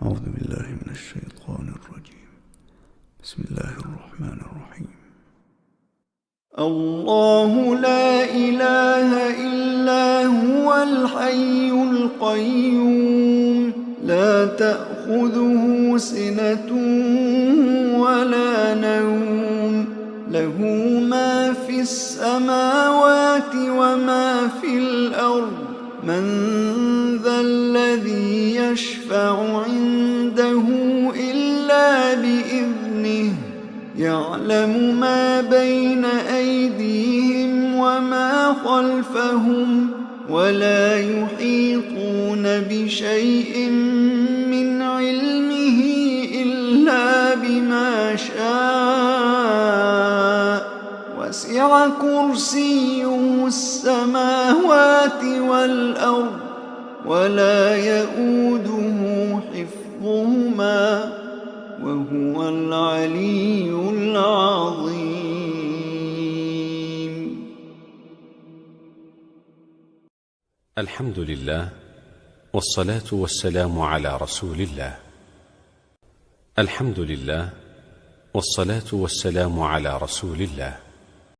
أعوذ بالله من الشيطان الرجيم. بسم الله الرحمن الرحيم. الله لا إله إلا هو الحي القيوم لا تأخذه سنة ولا نوم له ما في السماوات وما في الأرض من ذا الذي يشفع عنده إلا بإذنه يعلم ما بين أيديهم وما خلفهم ولا يحيطون بشيء من علمه إلا بما شاء وسع كرسيه السماوات والأرض ولا يؤوده حفظهما وهو العلي العظيم. الحمد لله والصلاة والسلام على رسول الله. الحمد لله والصلاة والسلام على رسول الله